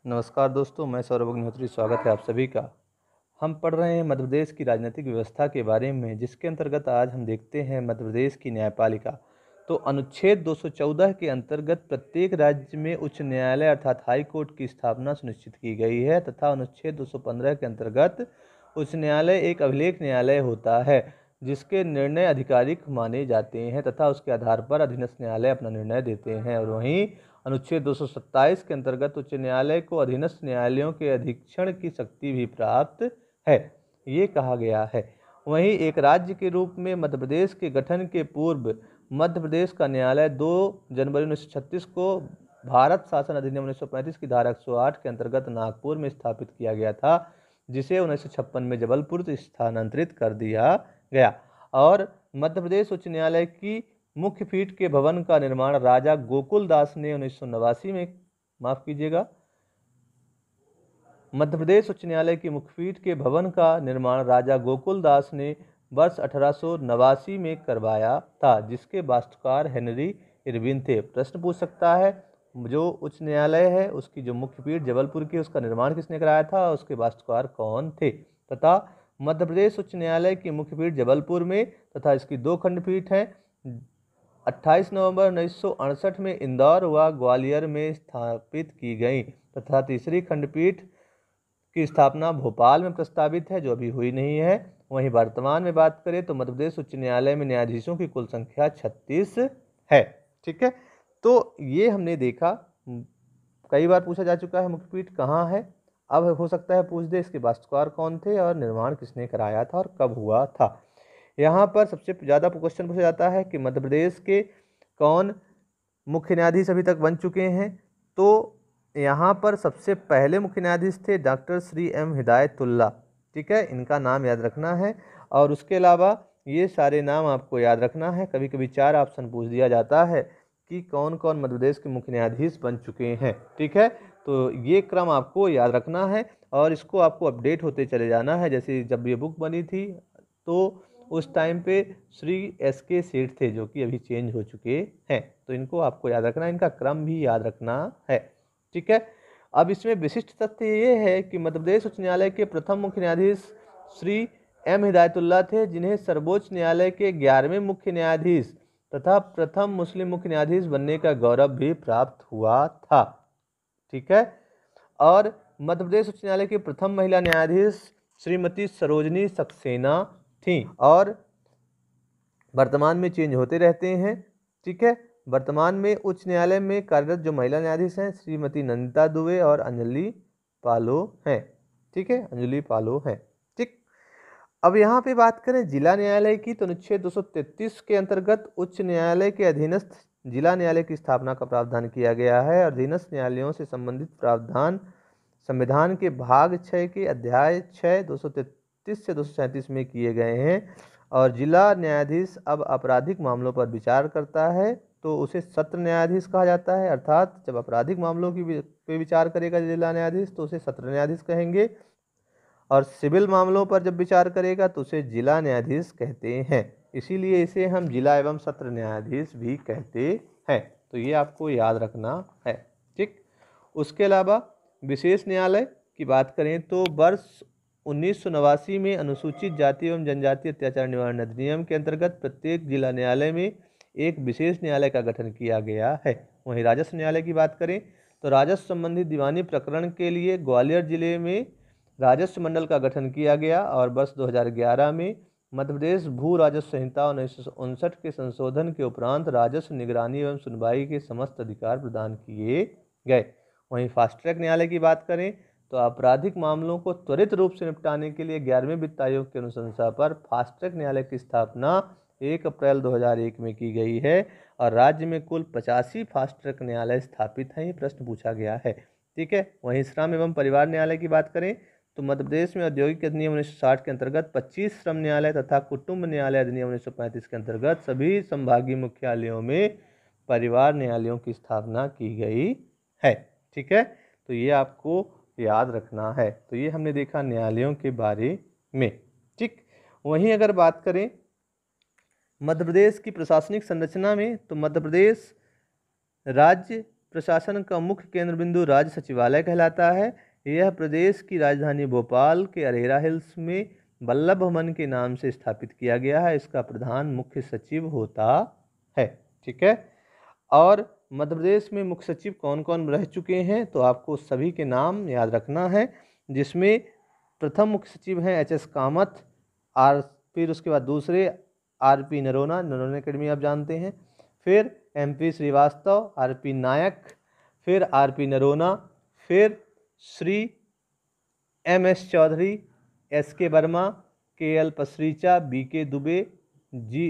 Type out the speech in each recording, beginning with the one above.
नमस्कार दोस्तों, मैं सौरभ अग्निहोत्री। स्वागत है आप सभी का। हम पढ़ रहे हैं मध्य प्रदेश की राजनीतिक व्यवस्था के बारे में, जिसके अंतर्गत आज हम देखते हैं मध्य प्रदेश की न्यायपालिका। तो अनुच्छेद 214 के अंतर्गत प्रत्येक राज्य में उच्च न्यायालय अर्थात हाई कोर्ट की स्थापना सुनिश्चित की गई है तथा अनुच्छेद 215 के अंतर्गत उच्च न्यायालय एक अभिलेख न्यायालय होता है, जिसके निर्णय आधिकारिक माने जाते हैं तथा उसके आधार पर अधीनस्थ न्यायालय अपना निर्णय देते हैं। और वहीं अनुच्छेद 227 के अंतर्गत उच्च न्यायालय को अधीनस्थ न्यायालयों के अधीक्षण की शक्ति भी प्राप्त है, ये कहा गया है। वहीं एक राज्य के रूप में मध्य प्रदेश के गठन के पूर्व मध्य प्रदेश का न्यायालय 2 जनवरी 1936 को भारत शासन अधिनियम 1935 की धारा 108 के अंतर्गत नागपुर में स्थापित किया गया था, जिसे 1956 में जबलपुर स्थानांतरित कर दिया गया। और मध्य प्रदेश उच्च न्यायालय की मुख्य पीठ के भवन का निर्माण राजा गोकुल दास ने 1989 में, माफ कीजिएगा, मध्य प्रदेश उच्च न्यायालय की मुख्य पीठ के भवन का निर्माण राजा गोकुल दास ने वर्ष 1889 में करवाया था, जिसके वास्तुकार हेनरी इरविन थे। प्रश्न पूछ सकता है, जो उच्च न्यायालय है उसकी जो मुख्य पीठ जबलपुर की, उसका निर्माण किसने कराया था, उसके वास्तुकार कौन थे। तथा मध्य प्रदेश उच्च न्यायालय की मुख्य पीठ जबलपुर में तथा इसकी 2 खंडपीठ हैं। 28 नवंबर 1968 में इंदौर व ग्वालियर में स्थापित की गई तथा तीसरी खंडपीठ की स्थापना भोपाल में प्रस्तावित है, जो अभी हुई नहीं है। वहीं वर्तमान में बात करें तो मध्य प्रदेश उच्च न्यायालय में न्यायाधीशों की कुल संख्या 36 है। ठीक है, तो ये हमने देखा, कई बार पूछा जा चुका है मुख्य पीठ कहाँ है। अब हो सकता है पूछ दे इसके वास्तुकार कौन थे और निर्माण किसने कराया था और कब हुआ था। यहाँ पर सबसे ज़्यादा क्वेश्चन पूछा जाता है कि मध्य प्रदेश के कौन मुख्य न्यायाधीश अभी तक बन चुके हैं। तो यहाँ पर सबसे पहले मुख्य न्यायाधीश थे डॉक्टर श्री एम हिदायतुल्ला। ठीक है, इनका नाम याद रखना है। और उसके अलावा ये सारे नाम आपको याद रखना है। कभी कभी 4 ऑप्शन पूछ दिया जाता है कि कौन कौन मध्य प्रदेश के मुख्य न्यायाधीश बन चुके हैं। ठीक है, तो ये क्रम आपको याद रखना है और इसको आपको अपडेट होते चले जाना है। जैसे जब ये बुक बनी थी तो उस टाइम पे श्री SK सेठ थे, जो कि अभी चेंज हो चुके हैं। तो इनको आपको याद रखना है, इनका क्रम भी याद रखना है। ठीक है, अब इसमें विशिष्ट तथ्य ये है कि मध्य प्रदेश उच्च न्यायालय के प्रथम मुख्य न्यायाधीश श्री M हिदायतुल्ला थे, जिन्हें सर्वोच्च न्यायालय के 11वें मुख्य न्यायाधीश तथा प्रथम मुस्लिम मुख्य न्यायाधीश बनने का गौरव भी प्राप्त हुआ था। ठीक है, और मध्य प्रदेश उच्च न्यायालय की प्रथम महिला न्यायाधीश श्रीमती सरोजनी सक्सेना थी और वर्तमान में चेंज होते रहते हैं। ठीक है, वर्तमान में उच्च न्यायालय में कार्यरत जो महिला न्यायाधीश हैं श्रीमती नंदिता दुबे और अंजलि पालो हैं। ठीक है, अंजलि पालो हैं। ठीक, अब यहाँ पे बात करें जिला न्यायालय की, तो अनुच्छेद 233 के अंतर्गत उच्च न्यायालय के अधीनस्थ जिला न्यायालय की स्थापना का प्रावधान किया गया है। और अधीनस्थ न्यायालयों से संबंधित प्रावधान संविधान के भाग 6 के अध्याय 6 233 से 237 में किए गए हैं। और जिला न्यायाधीश अब आपराधिक मामलों पर विचार करता है तो उसे सत्र न्यायाधीश कहा जाता है। अर्थात जब आपराधिक मामलों की पे विचार करेगा जिला न्यायाधीश तो उसे सत्र न्यायाधीश कहेंगे, और सिविल मामलों पर जब विचार करेगा तो उसे जिला न्यायाधीश कहते हैं। इसीलिए इसे हम जिला एवं सत्र न्यायाधीश भी कहते हैं। तो ये आपको याद रखना है। ठीक, उसके अलावा विशेष न्यायालय की बात करें तो वर्ष 1989 में अनुसूचित जाति एवं जनजाति अत्याचार निवारण अधिनियम के अंतर्गत प्रत्येक जिला न्यायालय में एक विशेष न्यायालय का गठन किया गया है। वहीं राजस्व न्यायालय की बात करें तो राजस्व संबंधी दीवानी प्रकरण के लिए ग्वालियर जिले में राजस्व मंडल का गठन किया गया। और वर्ष 2011 में मध्य प्रदेश भू राजस्व संहिता 1959 के संशोधन के उपरांत राजस्व निगरानी एवं सुनवाई के समस्त अधिकार प्रदान किए गए। वहीं फास्ट ट्रैक न्यायालय की बात करें तो आपराधिक मामलों को त्वरित रूप से निपटाने के लिए 11वें वित्त आयोग की अनुशंसा पर फास्ट ट्रैक न्यायालय की स्थापना 1 अप्रैल 2001 में की गई है। और राज्य में कुल 85 फास्ट ट्रैक न्यायालय स्थापित हैं, ये प्रश्न पूछा गया है। ठीक है, वहीं श्रम एवं परिवार न्यायालय की बात करें तो मध्य प्रदेश में औद्योगिक अधिनियम 1960 के अंतर्गत 25 श्रम न्यायालय तथा कुटुंब न्यायालय अधिनियम 1935 के अंतर्गत सभी संभागीय मुख्यालयों में परिवार न्यायालयों की स्थापना की गई है। ठीक है, तो ये आपको याद रखना है। तो ये हमने देखा न्यायालयों के बारे में। ठीक, वहीं अगर बात करें मध्य प्रदेश की प्रशासनिक संरचना में तो मध्य प्रदेश राज्य प्रशासन का मुख्य केंद्र बिंदु राज्य सचिवालय कहलाता है। यह प्रदेश की राजधानी भोपाल के अरेरा हिल्स में वल्लभ भवन के नाम से स्थापित किया गया है। इसका प्रधान मुख्य सचिव होता है। ठीक है। और मध्य प्रदेश में मुख्य सचिव कौन कौन रह चुके हैं, तो आपको सभी के नाम याद रखना है, जिसमें प्रथम मुख्य सचिव हैं एच.एस. कामत, फिर उसके बाद दूसरे आर.पी. नरोना, नरोना अकेडमी आप जानते हैं, फिर एम.पी. श्रीवास्तव, आर.पी. नायक, फिर आर.पी. नरोना, फिर Shri M S. Chaudhary, S K. Verma, K L. Pasricha, B K. Dubey, G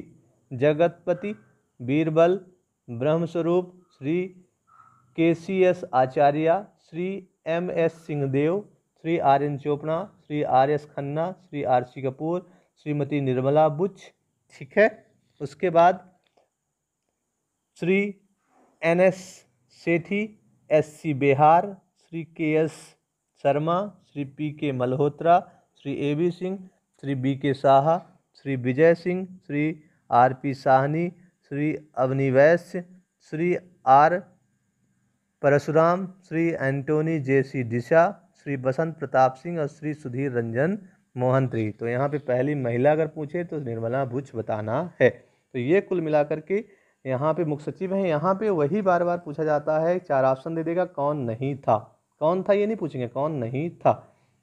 Jagatpati, Birbal, Brahmswarup, Shri K C S. Acharya, Shri M S. Singhdeo, Shri R N. Chopra, Shri R S. Khanna, Shri R C. Kapoor, Shrimati Nirmala Buch. ठीक है। उसके बाद Shri N S. Sethi, S C. Behar, Shri K S. Sharma, Shri P K. Malhotra, Shri A B. Singh, Shri B K. Saha, Shri Vijay Singh, Shri R P. Sahni, Shri Avani Vaishya, Shri R. Parshuram, Shri Antony JC. Disha, Shri Basant Pratap Singh और श्री सुधीर रंजन मोहंत्री। तो यहाँ पे पहली महिला अगर पूछे तो निर्मला बुच बताना है। तो ये कुल मिलाकर के यहाँ पे मुख्य सचिव हैं। यहाँ पे वही बार बार पूछा जाता है, 4 ऑप्शन दे देगा, कौन नहीं था, कौन था ये नहीं पूछेंगे, कौन नहीं था।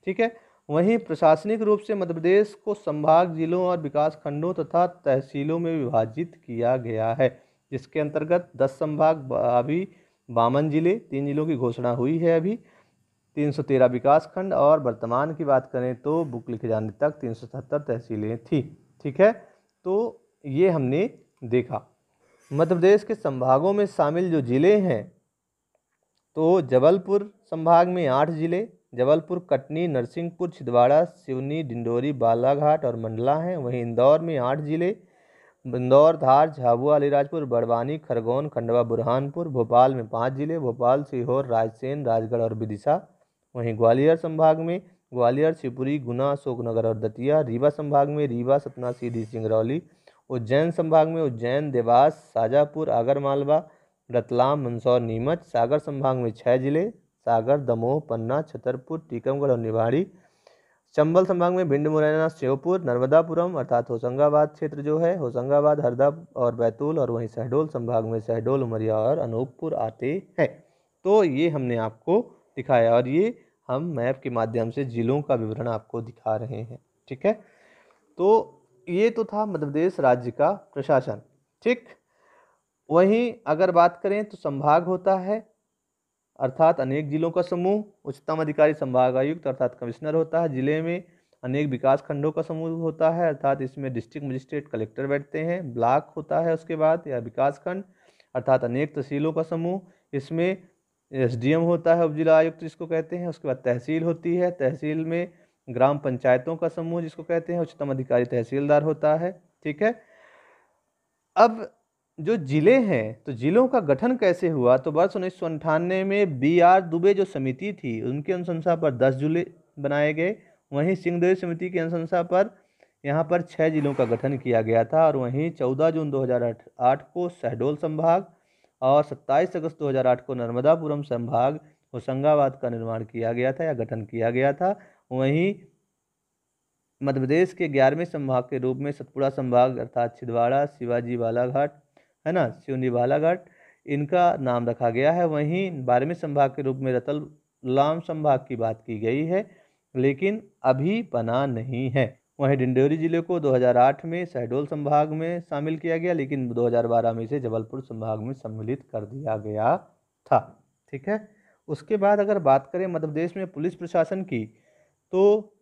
ठीक है। वहीं प्रशासनिक रूप से मध्य प्रदेश को संभाग, जिलों और विकास खंडों तथा तहसीलों में विभाजित किया गया है, जिसके अंतर्गत 10 संभाग, अभी 52 जिले, 3 जिलों की घोषणा हुई है अभी, 313 विकास खंड, और वर्तमान की बात करें तो बुक लिखे जाने तक 377 तहसीलें थी। ठीक है। तो ये हमने देखा। मध्य प्रदेश के संभागों में शामिल जो जिले हैं, तो जबलपुर संभाग में 8 जिले, जबलपुर, कटनी, नरसिंहपुर, छिंदवाड़ा, सिवनी, डिंडोरी, बालाघाट और मंडला हैं। वहीं इंदौर में 8 जिले, इंदौर, धार, झाबुआ, अलीराजपुर, बड़वानी, खरगोन, खंडवा, बुरहानपुर। भोपाल में 5 जिले, भोपाल, सीहोर, रायसेन, राजगढ़ और विदिशा। वहीं ग्वालियर संभाग में ग्वालियर, शिवपुरी, गुना, अशोकनगर और दतिया। रीवा संभाग में रीवा, सतना, सीधी, सिंगरौली। उज्जैन संभाग में उज्जैन, देवास, शाजापुर, आगरमालवा, रतलाम, मंदसौर, नीमच। सागर संभाग में 6 जिले, सागर, दमोह, पन्ना, छतरपुर, टीकमगढ़ और निवाड़ी। चंबल संभाग में भिंड, मुरैना, श्योपुर, नर्मदापुरम अर्थात होशंगाबाद क्षेत्र जो है, होशंगाबाद, हरदा और बैतूल। और वहीं शहडोल संभाग में शहडोल, उमरिया और अनूपपुर आते हैं। तो ये हमने आपको दिखाया, और ये हम मैप के माध्यम से जिलों का विवरण आपको दिखा रहे हैं। ठीक है। तो ये तो था मध्य प्रदेश राज्य का प्रशासन। ठीक। वहीं अगर बात करें तो संभाग होता है अर्थात अनेक जिलों का समूह। उच्चतम अधिकारी संभाग आयुक्त अर्थात कमिश्नर होता है। जिले में अनेक विकास खंडों का समूह होता है, अर्थात इसमें डिस्ट्रिक्ट मजिस्ट्रेट, कलेक्टर बैठते हैं। ब्लॉक होता है उसके बाद, या विकास खंड, अर्थात अनेक तहसीलों का समूह। इसमें एसडीएम होता है, उपजिला आयुक्त जिसको कहते हैं। उसके बाद तहसील होती है, तहसील में ग्राम पंचायतों का समूह जिसको कहते हैं। उच्चतम अधिकारी तहसीलदार होता है। ठीक है। अब जो जिले हैं, तो जिलों का गठन कैसे हुआ, तो वर्ष 1998 में बी.आर. दुबे जो समिति थी, उनकी अनुशंसा पर 10 जिले बनाए गए। वहीं सिंहदेव समिति की अनुशंसा पर यहाँ पर 6 जिलों का गठन किया गया था। और वहीं 14 जून 2008 को शहडोल संभाग और 27 अगस्त 2008 को नर्मदापुरम संभाग होशंगाबाद का निर्माण किया गया था या गठन किया गया था। वहीं मध्य प्रदेश के 11वें संभाग के रूप में सतपुड़ा संभाग अर्थात छिंदवाड़ा, शिवाजी, बालाघाट है ना, सिवनी, बालाघाट, इनका नाम रखा गया है। वहीं 12वें संभाग के रूप में रतलाम संभाग की बात की गई है, लेकिन अभी बना नहीं है। वहीं डिंडोरी जिले को 2008 में शहडोल संभाग में शामिल किया गया, लेकिन 2012 में इसे जबलपुर संभाग में सम्मिलित कर दिया गया था। ठीक है। उसके बाद अगर बात करें मध्य प्रदेश में पुलिस प्रशासन की, तो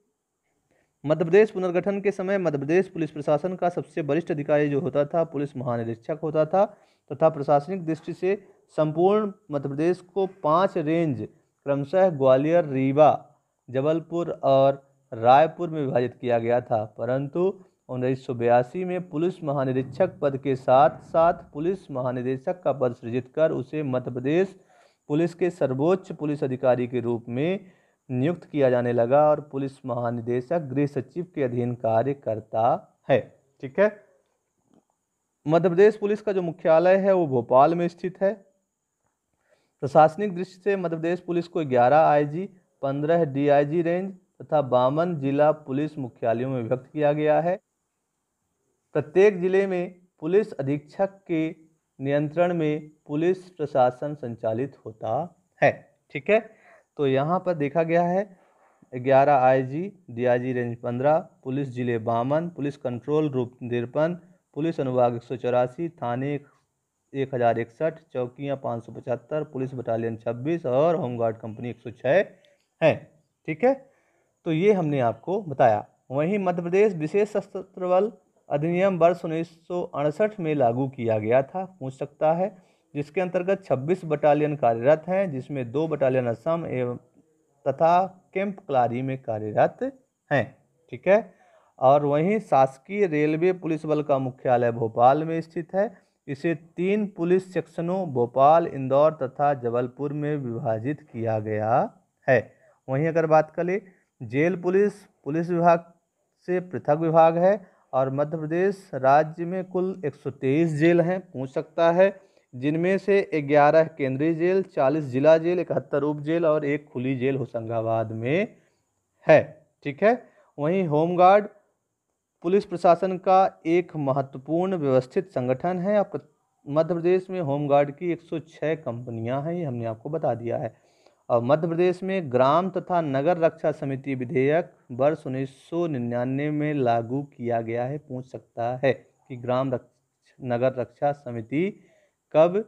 मध्य प्रदेश पुनर्गठन के समय मध्य प्रदेश पुलिस प्रशासन का सबसे वरिष्ठ अधिकारी जो होता था पुलिस महानिरीक्षक होता था, तथा प्रशासनिक दृष्टि से संपूर्ण मध्य प्रदेश को 5 रेंज क्रमशः ग्वालियर, रीवा, जबलपुर और रायपुर में विभाजित किया गया था। परंतु 1982 में पुलिस महानिरीक्षक पद के साथ साथ पुलिस महानिदेशक का पद सृजित कर उसे मध्य प्रदेश पुलिस के सर्वोच्च पुलिस अधिकारी के रूप में नियुक्त किया जाने लगा, और पुलिस महानिदेशक गृह सचिव के अधीन कार्य करता है। ठीक है। मध्य प्रदेश पुलिस का जो मुख्यालय है वो भोपाल में स्थित है। प्रशासनिक दृष्टि से मध्य प्रदेश पुलिस को 11 आईजी, 15 डीआईजी रेंज तथा 52 जिला पुलिस मुख्यालयों में विभक्त किया गया है। प्रत्येक जिले में पुलिस अधीक्षक के नियंत्रण में पुलिस प्रशासन संचालित होता है। ठीक है, तो यहाँ पर देखा गया है 11 आईजी, डीआईजी रेंज 15, पुलिस जिले 52, पुलिस कंट्रोल रूम 53, पुलिस अनुभाग 184, थाने 1061, चौकियाँ 575, पुलिस बटालियन 26 और होमगार्ड कंपनी 106 है। ठीक है, तो ये हमने आपको बताया। वहीं मध्य प्रदेश विशेष सशस्त्र बल अधिनियम वर्ष 1968 में लागू किया गया था, पूछ सकता है, जिसके अंतर्गत 26 बटालियन कार्यरत हैं, जिसमें 2 बटालियन असम एवं तथा कैंप क्लारी में कार्यरत हैं। ठीक है, और वहीं शासकीय रेलवे पुलिस बल का मुख्यालय भोपाल में स्थित है। इसे 3 पुलिस सेक्शनों भोपाल, इंदौर तथा जबलपुर में विभाजित किया गया है। वहीं अगर बात करें जेल पुलिस, पुलिस विभाग से पृथक विभाग है और मध्य प्रदेश राज्य में कुल 123 जेल हैं, पूछ सकता है, जिनमें से 11 केंद्रीय जेल, 40 जिला जेल, 71 उप जेल और 1 खुली जेल होशंगाबाद में है। ठीक है, वहीं होमगार्ड पुलिस प्रशासन का एक महत्वपूर्ण व्यवस्थित संगठन है। मध्य प्रदेश में होमगार्ड की 106 कंपनियां हैं, ये हमने आपको बता दिया है। और मध्य प्रदेश में ग्राम तथा नगर रक्षा समिति विधेयक वर्ष 1999 में लागू किया गया है, पूछ सकता है कि नगर रक्षा समिति कब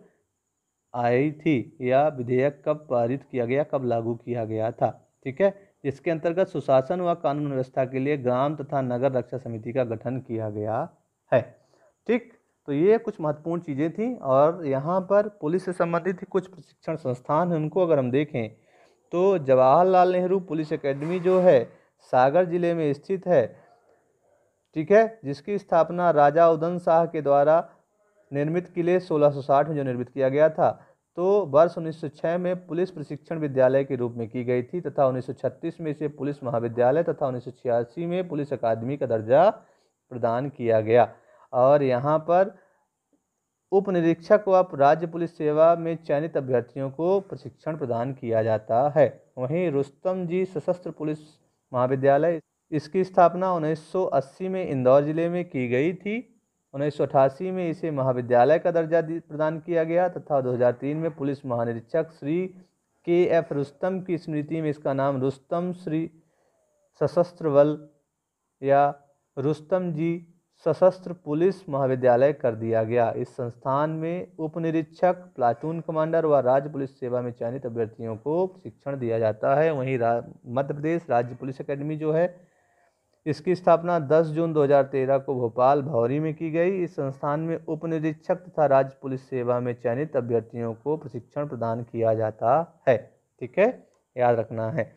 आई थी या विधेयक कब पारित किया गया, कब लागू किया गया था। ठीक है, जिसके अंतर्गत सुशासन व कानून व्यवस्था के लिए ग्राम तथा नगर रक्षा समिति का गठन किया गया है। ठीक, तो ये कुछ महत्वपूर्ण चीज़ें थी। और यहाँ पर पुलिस से संबंधित कुछ प्रशिक्षण संस्थान हैं, उनको अगर हम देखें तो जवाहरलाल नेहरू पुलिस एकेडमी जो है सागर जिले में स्थित है। ठीक है, जिसकी स्थापना राजा उदय शाह के द्वारा निर्मित किले 1660 में जो निर्मित किया गया था, तो वर्ष 1906 में पुलिस प्रशिक्षण विद्यालय के रूप में की गई थी तथा 1936 में इसे पुलिस महाविद्यालय तथा 1986 में पुलिस अकादमी का दर्जा प्रदान किया गया। और यहाँ पर उप निरीक्षक व राज्य पुलिस सेवा में चयनित अभ्यर्थियों को प्रशिक्षण प्रदान किया जाता है। वहीं रुस्तम जी सशस्त्र पुलिस महाविद्यालय, इसकी स्थापना 1980 में इंदौर जिले में की गई थी। 1988 में इसे महाविद्यालय का दर्जा प्रदान किया गया तथा 2003 में पुलिस महानिरीक्षक श्री के.एफ. रुस्तम की स्मृति में इसका नाम रुस्तम श्री सशस्त्र बल या रुस्तम जी सशस्त्र पुलिस महाविद्यालय कर दिया गया। इस संस्थान में उप निरीक्षक, प्लाटून कमांडर व राज्य पुलिस सेवा में चयनित अभ्यर्थियों को शिक्षण दिया जाता है। वहीं मध्य प्रदेश राज्य पुलिस एकेडमी जो है, इसकी स्थापना 10 जून 2013 को भोपाल भौरी में की गई। इस संस्थान में उप निरीक्षक तथा राज्य पुलिस सेवा में चयनित अभ्यर्थियों को प्रशिक्षण प्रदान किया जाता है। ठीक है, याद रखना है।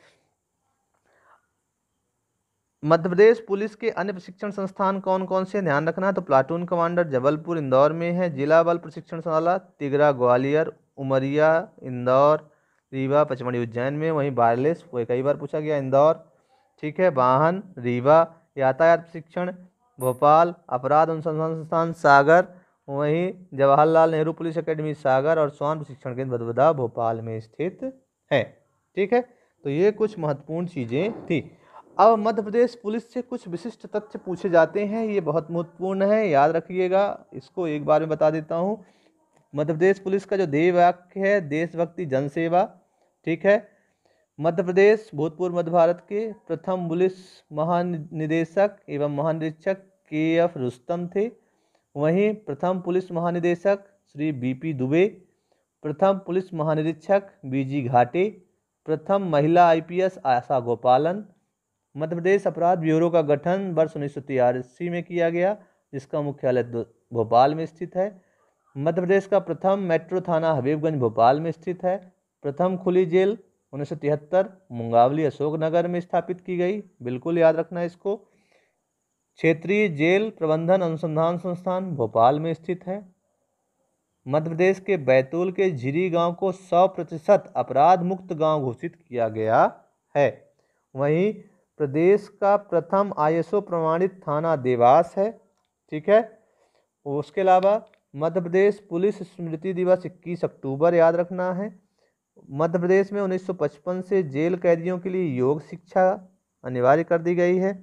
मध्य प्रदेश पुलिस के अन्य प्रशिक्षण संस्थान कौन कौन से, ध्यान रखना है। तो प्लाटून कमांडर जबलपुर इंदौर में है, जिला बल प्रशिक्षणशाला तिगरा ग्वालियर, उमरिया इंदौर, रीवा पचमढ़ी उज्जैन में। वहीं वायरलेस, वो कई बार पूछा गया, इंदौर। ठीक है, वाहन रीवा, यातायात प्रशिक्षण भोपाल, अपराध अनुसंधान संस्थान सागर, वहीं जवाहरलाल नेहरू पुलिस एकेडमी सागर और स्वान प्रशिक्षण केंद्र भदभदा भोपाल में स्थित है। ठीक है, तो ये कुछ महत्वपूर्ण चीज़ें थी। अब मध्य प्रदेश पुलिस से कुछ विशिष्ट तथ्य पूछे जाते हैं, ये बहुत महत्वपूर्ण है, याद रखिएगा। इसको एक बार में बता देता हूँ। मध्य प्रदेश पुलिस का जो ध्येय वाक्य है, देशभक्ति जनसेवा। ठीक है, मध्य प्रदेश भूतपूर्व मध्य भारत के प्रथम पुलिस महानिदेशक एवं महानिरीक्षक के.एफ. रुस्तम थे। वहीं प्रथम पुलिस महानिदेशक श्री बी.पी. दुबे, प्रथम पुलिस महानिरीक्षक बी.जी. घाटे, प्रथम महिला आईपीएस आशा गोपालन। मध्य प्रदेश अपराध ब्यूरो का गठन वर्ष 1983 में किया गया, जिसका मुख्यालय भोपाल में स्थित है। मध्य प्रदेश का प्रथम मेट्रो थाना हबीबगंज भोपाल में स्थित है। प्रथम खुली जेल 1973 मुंगावली अशोकनगर में स्थापित की गई, बिल्कुल याद रखना इसको। क्षेत्रीय जेल प्रबंधन अनुसंधान संस्थान भोपाल में स्थित है। मध्य प्रदेश के बैतूल के झिरी गांव को 100% अपराध मुक्त गांव घोषित किया गया है। वहीं प्रदेश का प्रथम आईएसओ प्रमाणित थाना देवास है। ठीक है, उसके अलावा मध्य प्रदेश पुलिस स्मृति दिवस 21 अक्टूबर याद रखना है। मध्य प्रदेश में 1955 से जेल कैदियों के लिए योग शिक्षा अनिवार्य कर दी गई है।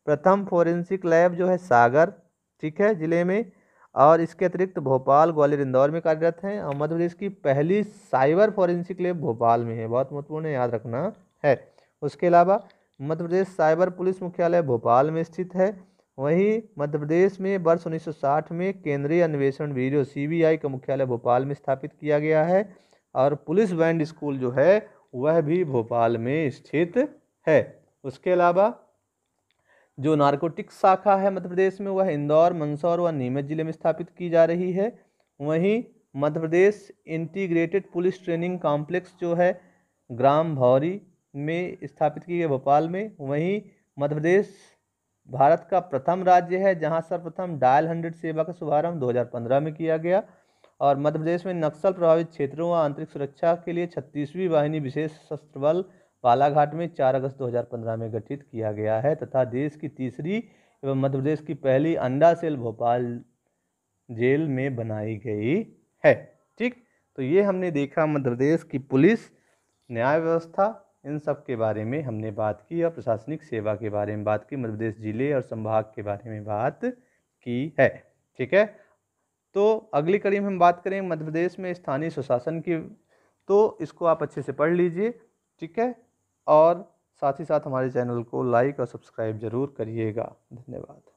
प्रथम फोरेंसिक लैब जो है सागर, ठीक है, जिले में, और इसके अतिरिक्त भोपाल, ग्वालियर, इंदौर में कार्यरत हैं। और मध्य प्रदेश की पहली साइबर फोरेंसिक लैब भोपाल में है, बहुत महत्वपूर्ण है, याद रखना है। उसके अलावा मध्य प्रदेश साइबर पुलिस मुख्यालय भोपाल में स्थित है। वहीं मध्य प्रदेश में वर्ष 1960 में केंद्रीय अन्वेषण ब्यूरो CBI का मुख्यालय भोपाल में स्थापित किया गया है। और पुलिस बैंड स्कूल जो है वह भी भोपाल में स्थित है। उसके अलावा जो नारकोटिक्स शाखा है मध्य प्रदेश में वह इंदौर, मंदसौर व नीमच जिले में स्थापित की जा रही है। वहीं Madhya Pradesh integrated police training complex जो है ग्राम भौरी में स्थापित की गई भोपाल में। वहीं मध्य प्रदेश भारत का प्रथम राज्य है जहां सर्वप्रथम डायल 100 सेवा का शुभारंभ 2015 में किया गया। और मध्य प्रदेश में नक्सल प्रभावित क्षेत्रों व आंतरिक सुरक्षा के लिए 36वीं वाहिनी विशेष सशस्त्र बल बालाघाट में 4 अगस्त 2015 में गठित किया गया है। तथा देश की तीसरी एवं मध्य प्रदेश की पहली अंडा सेल भोपाल जेल में बनाई गई है। ठीक, तो ये हमने देखा मध्य प्रदेश की पुलिस, न्याय व्यवस्था, इन सब के बारे में हमने बात की और प्रशासनिक सेवा के बारे में बात की, मध्य प्रदेश जिले और संभाग के बारे में बात की है। ठीक है, तो अगली कड़ी में हम बात करेंगे मध्य प्रदेश में स्थानीय स्वशासन की, तो इसको आप अच्छे से पढ़ लीजिए। ठीक है, और साथ ही साथ हमारे चैनल को लाइक और सब्सक्राइब जरूर करिएगा। धन्यवाद।